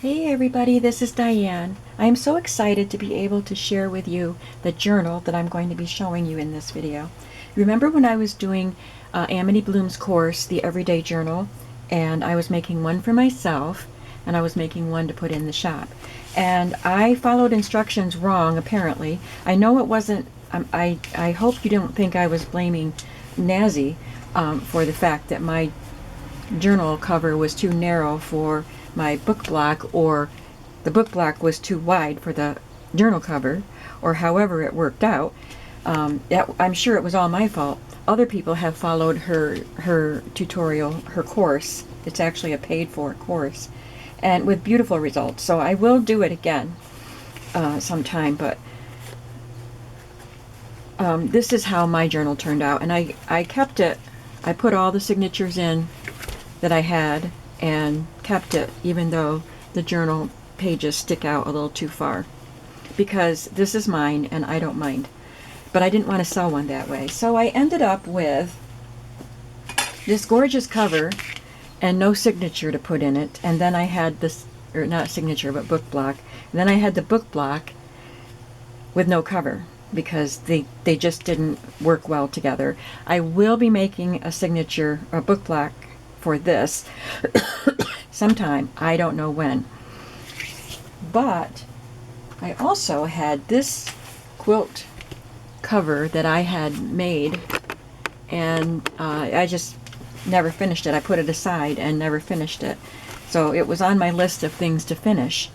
Hey everybody, this is Diane. I am so excited to be able to share with you the journal that I'm going to be showing you in this video. Remember when I was doing Amity Bloom's course, the Everyday Journal, and I was making one for myself and I was making one to put in the shop. And I followed instructions wrong, apparently. I know it wasn't, I hope you don't think I was blaming Nazi for the fact that my journal cover was too narrow for my book block, or the book block was too wide for the journal cover, or however it worked out. I'm sure it was all my fault. Other people have followed her tutorial, her course. It's actually a paid-for course, and with beautiful results. So I will do it again sometime, but this is how my journal turned out, and I kept it. I put all the signatures in that I had and kept it, even though the journal pages stick out a little too far, because this is mine and I don't mind, but I didn't want to sell one that way. So I ended up with this gorgeous cover and no signature to put in it, and then I had this, or not signature but book block, and then I had the book block with no cover because they just didn't work well together. I will be making a signature, a book block for this sometime, I don't know when. But I also had this quilt cover that I had made, and I just never finished it. I put it aside and never finished it. So it was on my list of things to finish.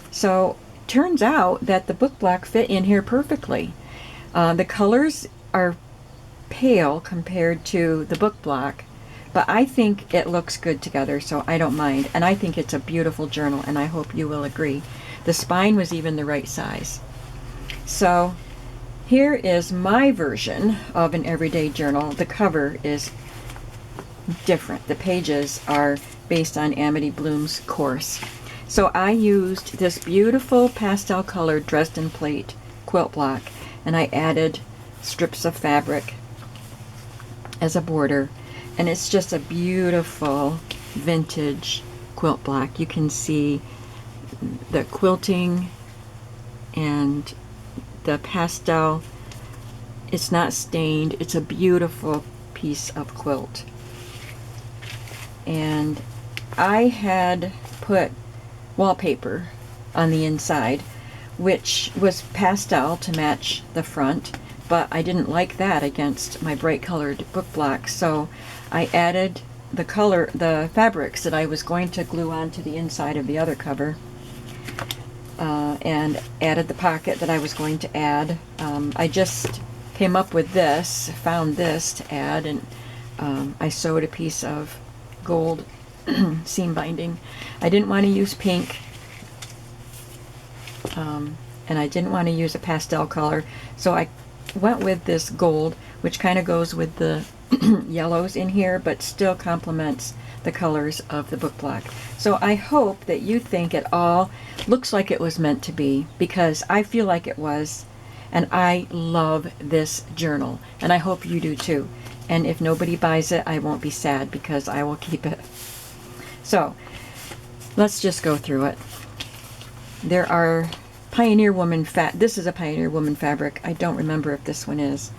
So turns out that the book block fit in here perfectly. The colors are pale compared to the book block, but I think it looks good together, so I don't mind. And I think it's a beautiful journal, and I hope you will agree. The spine was even the right size. So here is my version of an everyday journal. The cover is different. The pages are based on Amity Bloom's course. So I used this beautiful pastel colored Dresden plate quilt block, and I added strips of fabric as a border. And it's just a beautiful vintage quilt block. You can see the quilting and the pastel. It's not stained. It's a beautiful piece of quilt. And I had put wallpaper on the inside, which was pastel to match the front, but I didn't like that against my bright colored book block, so I added the fabrics that I was going to glue onto the inside of the other cover, and added the pocket that I was going to add. I just came up with this, found this to add, and I sewed a piece of gold seam binding. I didn't want to use pink, and I didn't want to use a pastel color, so I went with this gold, which kind of goes with the yellows in here, but still complements the colors of the book block. So I hope that you think it all looks like it was meant to be, because I feel like it was, and I love this journal, and I hope you do too. And if nobody buys it, I won't be sad, because I will keep it. So let's just go through it. There are Pioneer Woman this is a Pioneer Woman fabric. I don't remember if this one is,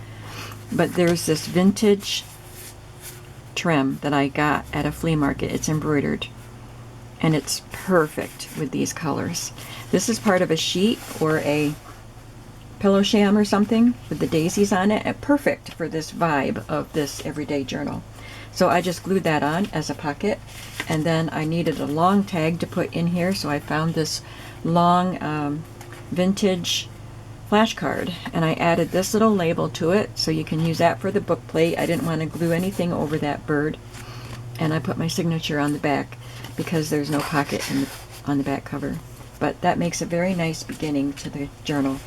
but there's this vintage trim that I got at a flea market. It's embroidered, and it's perfect with these colors. This is part of a sheet or a pillow sham or something with the daisies on it, and perfect for this vibe of this everyday journal. So I just glued that on as a pocket, and then I needed a long tag to put in here, so I found this long vintage flashcard, and I added this little label to it, so you can use that for the book plate. I didn't want to glue anything over that bird, and I put my signature on the back because there's no pocket on the back cover, but that makes a very nice beginning to the journal.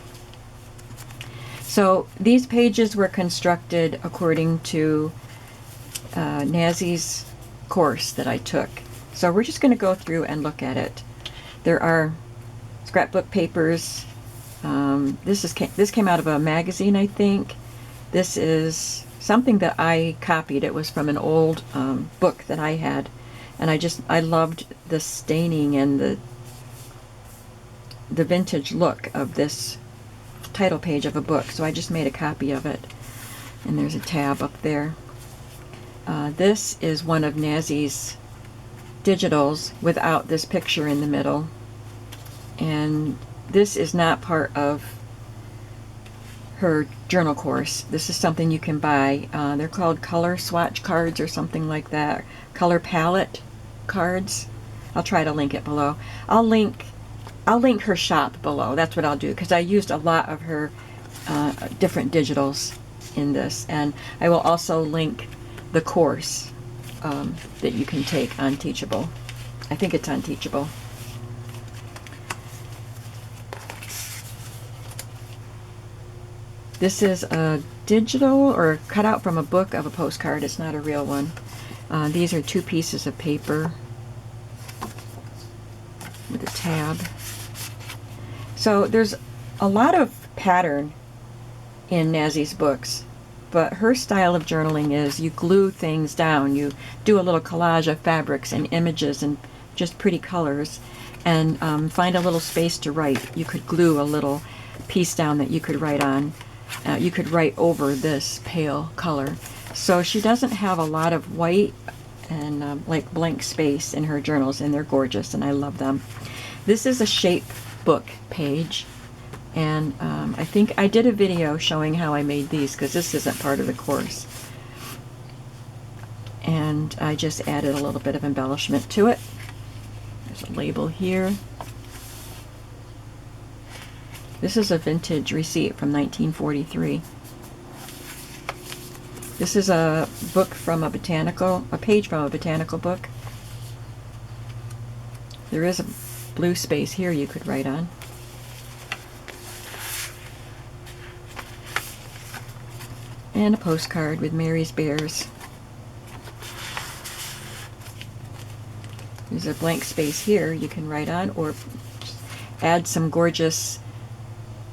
So these pages were constructed according to Nazi's course that I took. So we're just going to go through and look at it. There are scrapbook papers. This came out of a magazine, I think. This is something that I copied. It was from an old book that I had, and I loved the staining and the vintage look of this title page of a book, so I just made a copy of it. And there's a tab up there. This is one of Nazi's digitals without this picture in the middle. And this is not part of her journal course. This is something you can buy. They're called color swatch cards or something like that. Color palette cards. I'll try to link it below. I'll link her shop below. That's what I'll do, because I used a lot of her different digitals in this. And I will also link the course that you can take on Teachable. I think it's on Teachable. This is a digital or cut out from a book of a postcard. It's not a real one. These are 2 pieces of paper with a tab. So there's a lot of pattern in Nazi's books, but her style of journaling is you glue things down. You do a little collage of fabrics and images and just pretty colors, and find a little space to write. You could glue a little piece down that you could write on. You could write over this pale color. So she doesn't have a lot of white and like blank space in her journals, and they're gorgeous and I love them. This is a shape book page, and I think I did a video showing how I made these, because this isn't part of the course. And I just added a little bit of embellishment to it. There's a label here. This is a vintage receipt from 1943. This is a book from a page from a botanical book. There is a blue space here you could write on. And a postcard with Mary's Bears. There's a blank space here you can write on, or add some gorgeous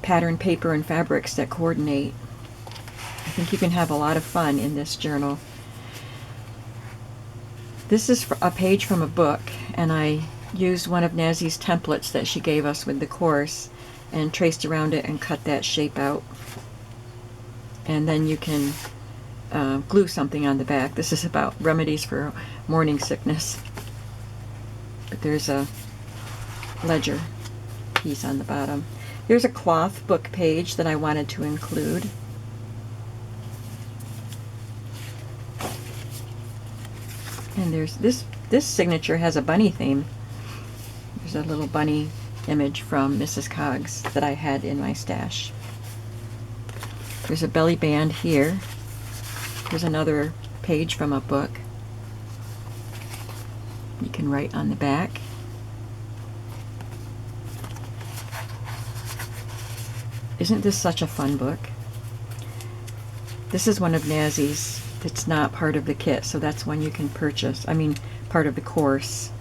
pattern paper and fabrics that coordinate. I think you can have a lot of fun in this journal. This is a page from a book, and I used one of Nazi's templates that she gave us with the course and traced around it and cut that shape out. And then you can glue something on the back. This is about remedies for morning sickness. But there's a ledger piece on the bottom. There's a cloth book page that I wanted to include. And there's this signature has a bunny theme. There's a little bunny image from Mrs. Coggs that I had in my stash. There's a belly band here. There's another page from a book. You can write on the back. Isn't this such a fun book? This is one of Nazi's that's not part of the kit, so that's one you can purchase. I mean, part of the course.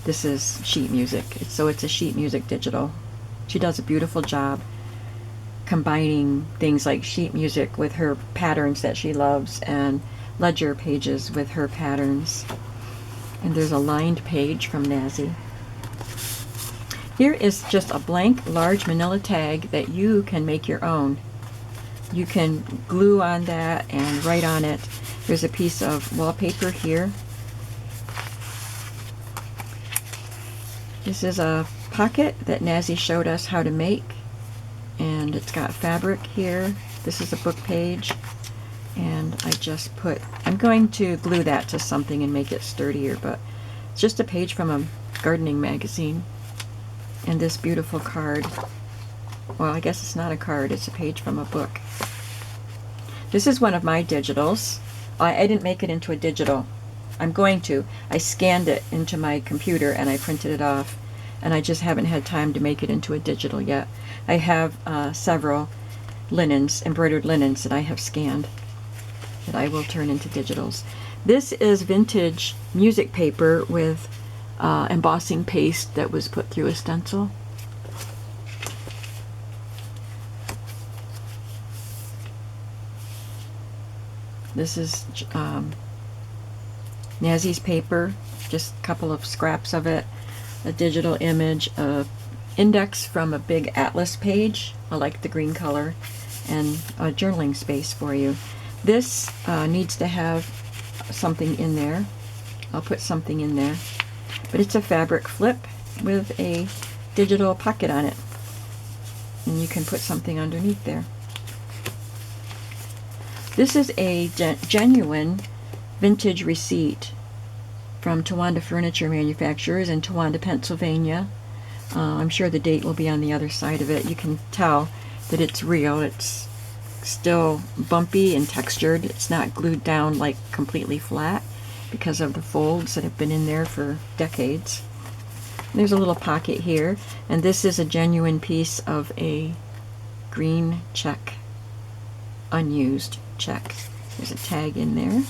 This is sheet music, so it's a sheet music digital. She does a beautiful job combining things like sheet music with her patterns that she loves, and ledger pages with her patterns. And there's a lined page from Nazi. Here is just a blank large manila tag that you can make your own. You can glue on that and write on it. There's a piece of wallpaper here. This is a pocket that Nazi showed us how to make, and it's got fabric here. This is a book page, and I'm going to glue that to something and make it sturdier, but it's just a page from a gardening magazine. And this beautiful card. Well, I guess it's not a card, it's a page from a book. This is one of my digitals. I didn't make it into a digital. I'm going to. I scanned it into my computer and I printed it off, and I just haven't had time to make it into a digital yet. I have several linens, embroidered linens, that I have scanned that I will turn into digitals. This is vintage music paper with embossing paste that was put through a stencil. This is Nazi's paper, just a couple of scraps of it, a digital image, a index from a big atlas page. I like the green color, and a journaling space for you. This needs to have something in there. I'll put something in there. But it's a fabric flip with a digital pocket on it. And you can put something underneath there. This is a genuine vintage receipt from Towanda Furniture Manufacturers in Towanda, Pennsylvania. I'm sure the date will be on the other side of it. You can tell that it's real. It's still bumpy and textured. It's not glued down like completely flat because of the folds that have been in there for decades. There's a little pocket here, and this is a genuine piece of a green check, unused check. There's a tag in there.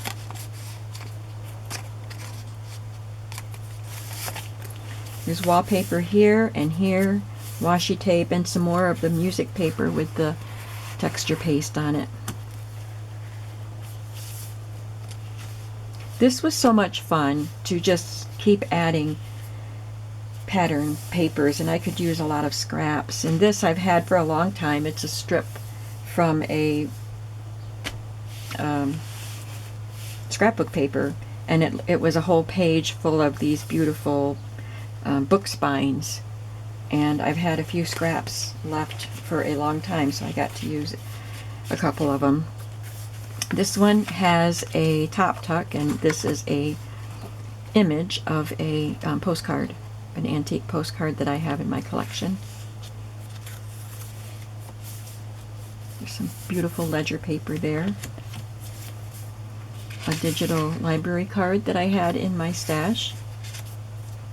There's wallpaper here and here, washi tape, and some more of the music paper with the texture paste on it. This was so much fun to just keep adding pattern papers, and I could use a lot of scraps. And this I've had for a long time. It's a strip from a scrapbook paper, and it was a whole page full of these beautiful book spines, and I've had a few scraps left for a long time, so I got to use a couple of them. This one has a top tuck, and this is a image of a postcard, an antique postcard that I have in my collection. There's some beautiful ledger paper there. A digital library card that I had in my stash.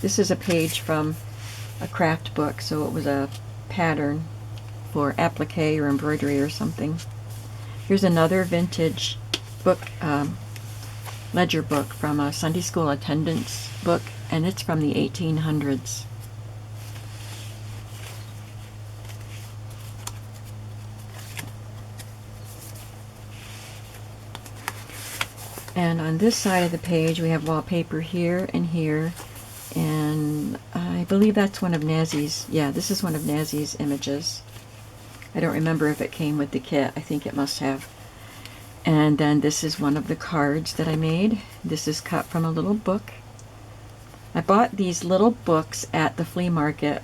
This is a page from a craft book, so it was a pattern for applique or embroidery or something. Here's another vintage book, ledger book from a Sunday school attendance book, and it's from the 1800s. And on this side of the page we have wallpaper here and here, and I believe that's one of Nazi's. Yeah, this is one of Nazi's images. I don't remember if it came with the kit. I think it must have. And then this is one of the cards that I made. This is cut from a little book. I bought these little books at the flea market,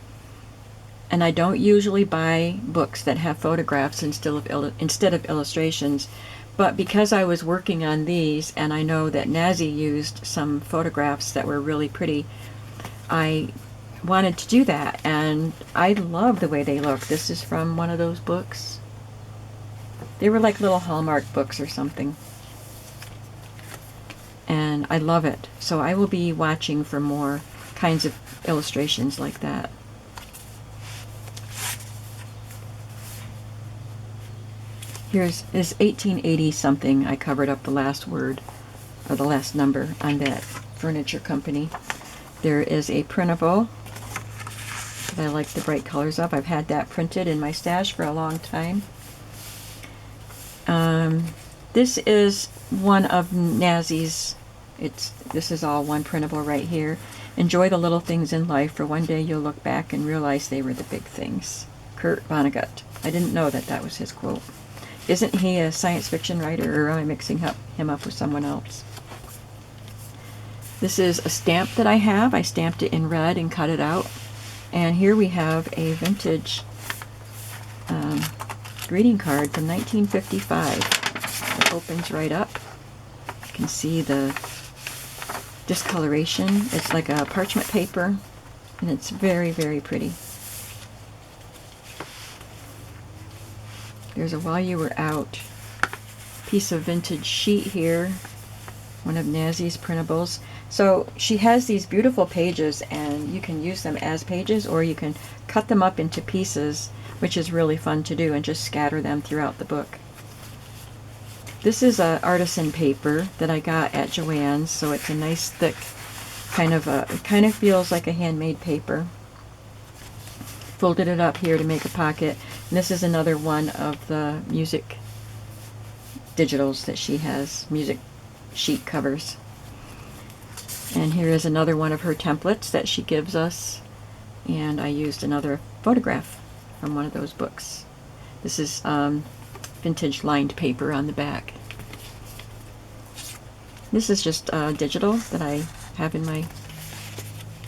and I don't usually buy books that have photographs instead of illustrations. But because I was working on these, and I know that Nazi used some photographs that were really pretty, I wanted to do that, and I love the way they look. This is from one of those books. They were like little Hallmark books or something. And I love it. So I will be watching for more kinds of illustrations like that. Here's this 1880 something. I covered up the last word, or the last number on that furniture company. There is a printable that I like the bright colors of. I've had that printed in my stash for a long time. This is one of Nazi's. This is all one printable right here. Enjoy the little things in life, for one day you'll look back and realize they were the big things. Kurt Vonnegut. I didn't know that was his quote. Isn't he a science fiction writer, or am I mixing him up with someone else? This is a stamp that I have. I stamped it in red and cut it out. And here we have a vintage greeting card from 1955. It opens right up. You can see the discoloration. It's like a parchment paper, and it's very, very pretty. There's a While You Were Out piece of vintage sheet here, one of Nazi's printables. So she has these beautiful pages, and you can use them as pages, or you can cut them up into pieces, which is really fun to do, and just scatter them throughout the book. This is a artisan paper that I got at Joann's, so it's a nice thick it kind of feels like a handmade paper. Folded it up here to make a pocket. And this is another one of the music digitals that she has, music sheet covers. And here is another one of her templates that she gives us. and I used another photograph from one of those books. This is vintage lined paper on the back. This is just digital that I have in my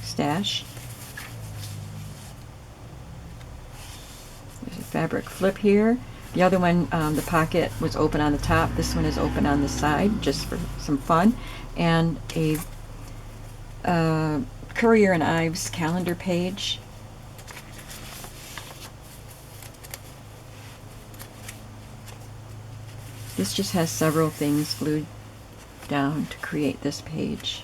stash. There's a fabric flip here. The other one, the pocket was open on the top. This one is open on the side, just for some fun. And a Currier and Ives calendar page. This just has several things glued down to create this page.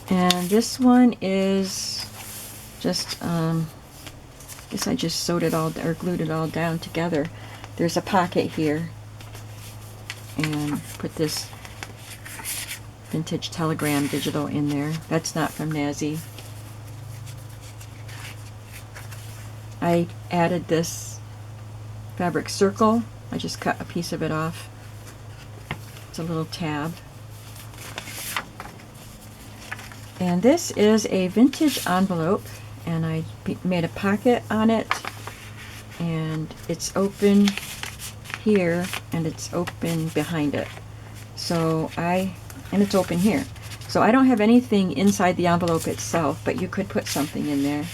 And this one is just, I guess I just sewed it all, or glued it all down together. There's a pocket here, and put this vintage telegram digital in there. That's not from Nazi. I added this fabric circle. I just cut a piece of it off. It's a little tab. And this is a vintage envelope, and I made a pocket on it, and it's open here and it's open behind it. So and it's open here. So I don't have anything inside the envelope itself, but you could put something in there.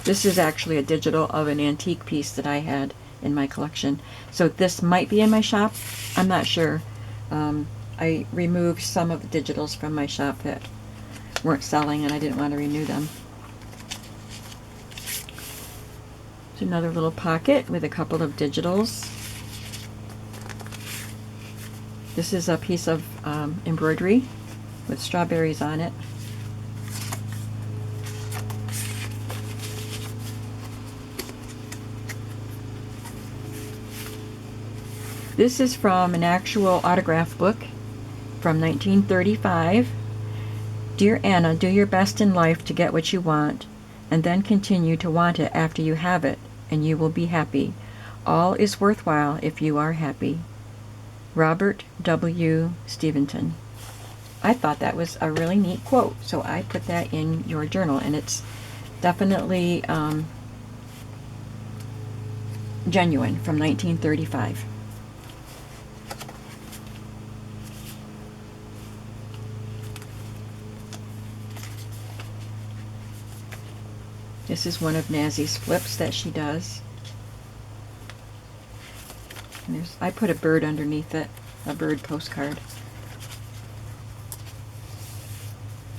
This is actually a digital of an antique piece that I had in my collection. So this might be in my shop. I'm not sure. I removed some of the digitals from my shop that weren't selling, and I didn't want to renew them. There's another little pocket with a couple of digitals. This is a piece of embroidery with strawberries on it. This is from an actual autograph book from 1935. Dear Anna, do your best in life to get what you want, and then continue to want it after you have it, and you will be happy. All is worthwhile if you are happy. Robert W. Stevenson. I thought that was a really neat quote, so I put that in your journal, and it's definitely genuine, from 1935. This is one of Nazi's flips that she does. And I put a bird underneath it, a bird postcard.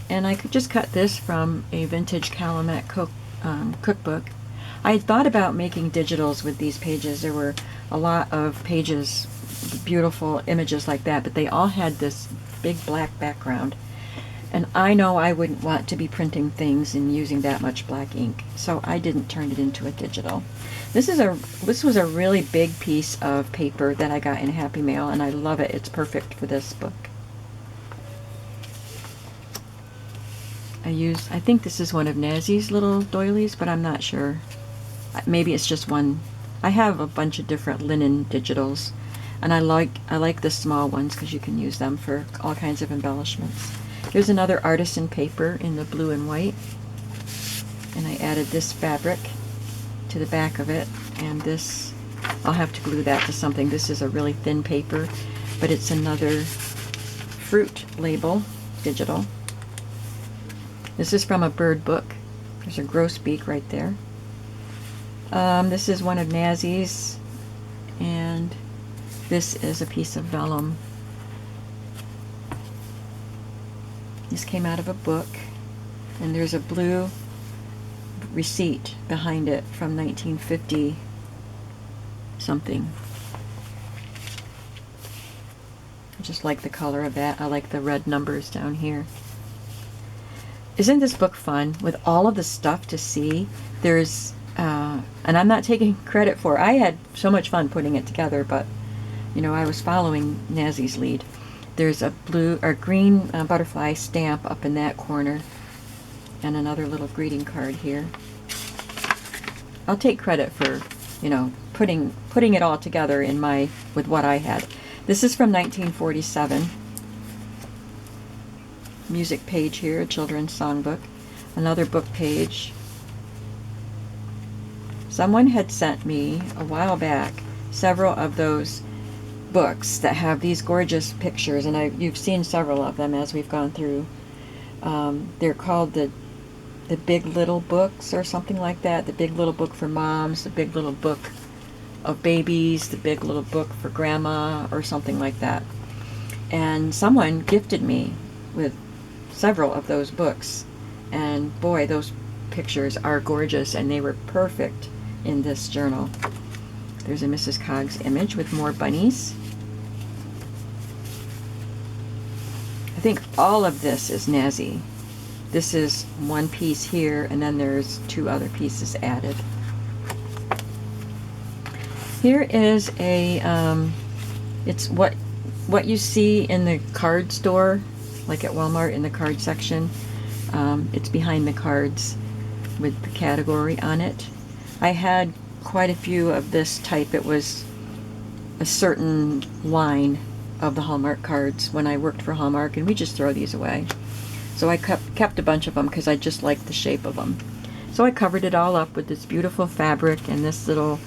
And I could just cut this from a vintage Calumet cookbook. I had thought about making digitals with these pages. There were a lot of pages, beautiful images like that, but they all had this big black background. And I know I wouldn't want to be printing things and using that much black ink, so I didn't turn it into a digital. This was a really big piece of paper that I got in Happy Mail, and I love it. It's perfect for this book. I think this is one of Nazi's little doilies, but I'm not sure. Maybe it's just one. I have a bunch of different linen digitals, and I like the small ones because you can use them for all kinds of embellishments. Here's another artisan paper in the blue and white, and I added this fabric to the back of it, and this, I'll have to glue that to something. This is a really thin paper, but it's another fruit label, digital. This is from a bird book. There's a grosbeak right there. This is one of Nazi's, and this is a piece of vellum. This came out of a book, and there's a blue receipt behind it from 1950 something. I just like the color of that. I like the red numbers down here. Isn't this book fun with all of the stuff to see? There's and I'm not taking credit for it. I had so much fun putting it together, but you know, I was following Nazi's lead. There's a blue or green butterfly stamp up in that corner, and another little greeting card here. I'll take credit for, you know, putting it all together with what I had. This is from 1947. music page here, a children's songbook. Another book page. Someone had sent me a while back several of those books that have these gorgeous pictures, and you've seen several of them as we've gone through. They're called the Big Little books or something like that. The Big Little Book for Moms, the Big Little Book of Babies, the Big Little Book for Grandma, or something like that. And someone gifted me with several of those books, and boy, those pictures are gorgeous, and they were perfect in this journal. There's a Mrs. Coggs image with more bunnies. I think all of this is Nazi. This is one piece here, and then there's two other pieces added. Here is a, it's what you see in the card store, like at Walmart in the card section. It's behind the cards with the category on it. I had quite a few of this type. It was a certain line of the Hallmark cards when I worked for Hallmark, and we just throw these away. So I kept a bunch of them because I just liked the shape of them. So I covered it all up with this beautiful fabric and this little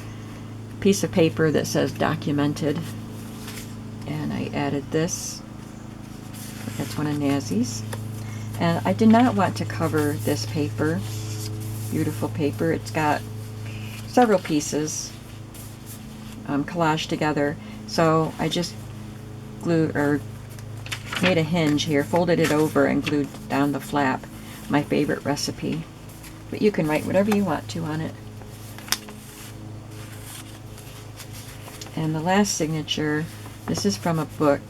piece of paper that says documented. And I added this. That's one of Nazi's. And I did not want to cover this paper. Beautiful paper. It's got several pieces collaged together. So I just glued, or made a hinge here, folded it over, and glued down the flap. My favorite recipe. But you can write whatever you want to on it. And the last signature, this is from a book,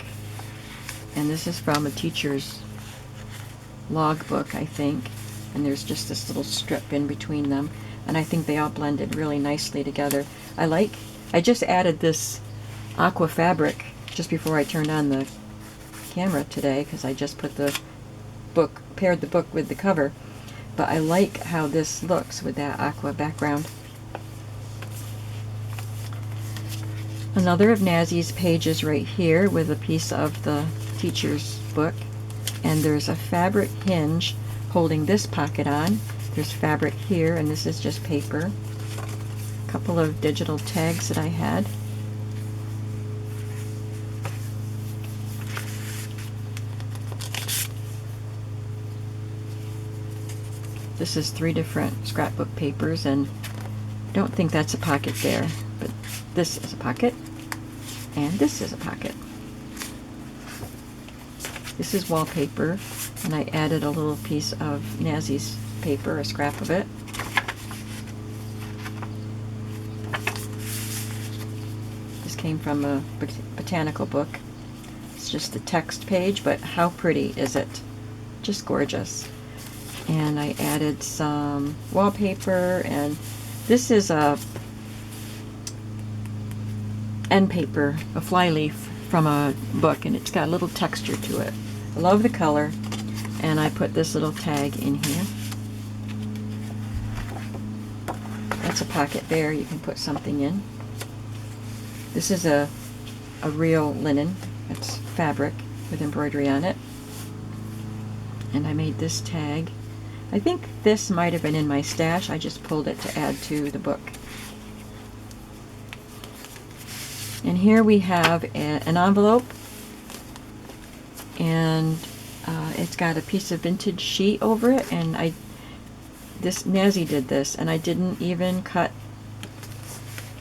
and this is from a teacher's logbook, I think. And there's just this little strip in between them, and I think they all blended really nicely together. I just added this aqua fabric just before I turned on the camera today, because I just put the book, paired the book with the cover. But I like how this looks with that aqua background. Another of Nazi's pages right here with a piece of the teacher's book, and there's a fabric hinge holding this pocket on. There's fabric here, and this is just paper. A couple of digital tags that I had. This is 3 different scrapbook papers, and I don't think that's a pocket there, but this is a pocket, and this is a pocket. This is wallpaper, and I added a little piece of Nazi's paper, a scrap of it. This came from a botanical book. It's just a text page, but how pretty is it? Just gorgeous. And I added some wallpaper, and this is a end paper, a flyleaf from a book, and it's got a little texture to it. I love the color, and I put this little tag in here. That's a pocket there, you can put something in. This is a real linen, it's fabric with embroidery on it. And I made this tag. I think this might have been in my stash. I just pulled it to add to the book. And here we have an envelope, and it's got a piece of vintage sheet over it, and Nazi did this, and I didn't even cut,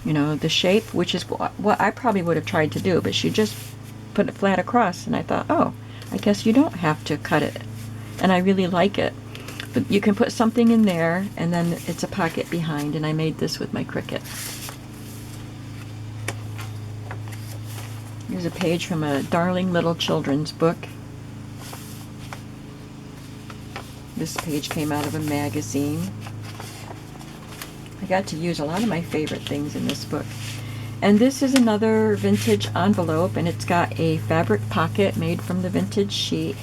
the shape, which is what I probably would have tried to do, but she just put it flat across, and I thought, oh, I guess you don't have to cut it, and I really like it. But you can put something in there, and then it's a pocket behind, and I made this with my Cricut. Here's a page from a darling little children's book. This page came out of a magazine. I got to use a lot of my favorite things in this book. And this is another vintage envelope, and it's got a fabric pocket made from the vintage sheet.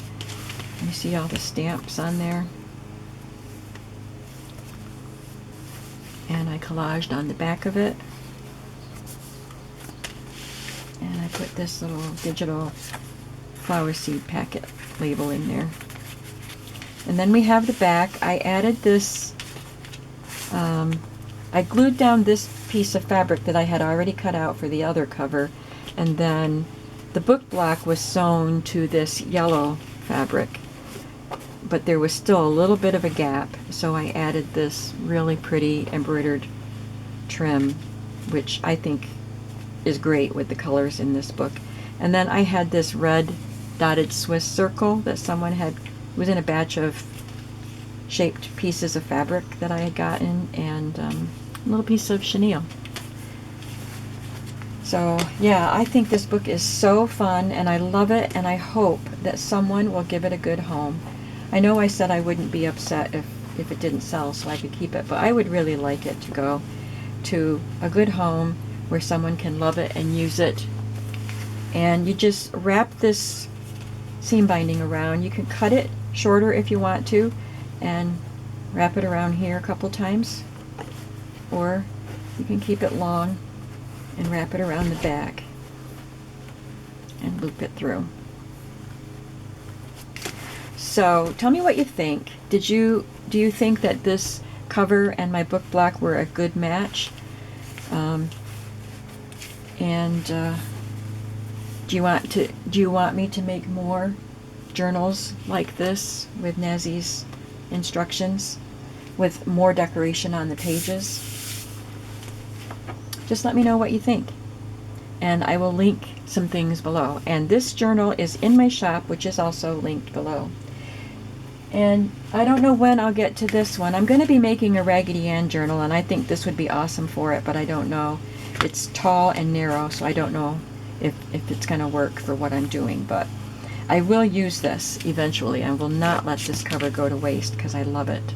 You see all the stamps on there. And I collaged on the back of it. And I put this little digital flower seed packet label in there. And then we have the back. I added this, I glued down this piece of fabric that I had already cut out for the other cover, and then the book block was sewn to this yellow fabric, but there was still a little bit of a gap, so I added this really pretty embroidered trim, which I think is great with the colors in this book. And then I had this red dotted Swiss circle that someone had, was in a batch of shaped pieces of fabric that I had gotten, and a little piece of chenille. So yeah, I think this book is so fun, and I love it, and I hope that someone will give it a good home. I know I said I wouldn't be upset if it didn't sell so I could keep it, but I would really like it to go to a good home where someone can love it and use it. And you just wrap this seam binding around. You can cut it shorter if you want to and wrap it around here a couple times, or you can keep it long and wrap it around the back and loop it through. So tell me what you think. Do you think that this cover and my book block were a good match? Do you want me to make more journals like this with Nazi's instructions with more decoration on the pages? Just let me know what you think, and I will link some things below. And this journal is in my shop, which is also linked below. And I don't know when I'll get to this one. I'm going to be making a Raggedy Ann journal, and I think this would be awesome for it, but I don't know. It's tall and narrow, so I don't know if it's going to work for what I'm doing, but I will use this eventually. I will not let this cover go to waste because I love it.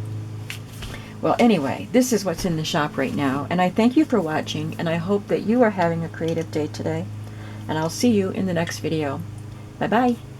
Well, anyway, this is what's in the shop right now, and I thank you for watching, and I hope that you are having a creative day today, and I'll see you in the next video. Bye-bye.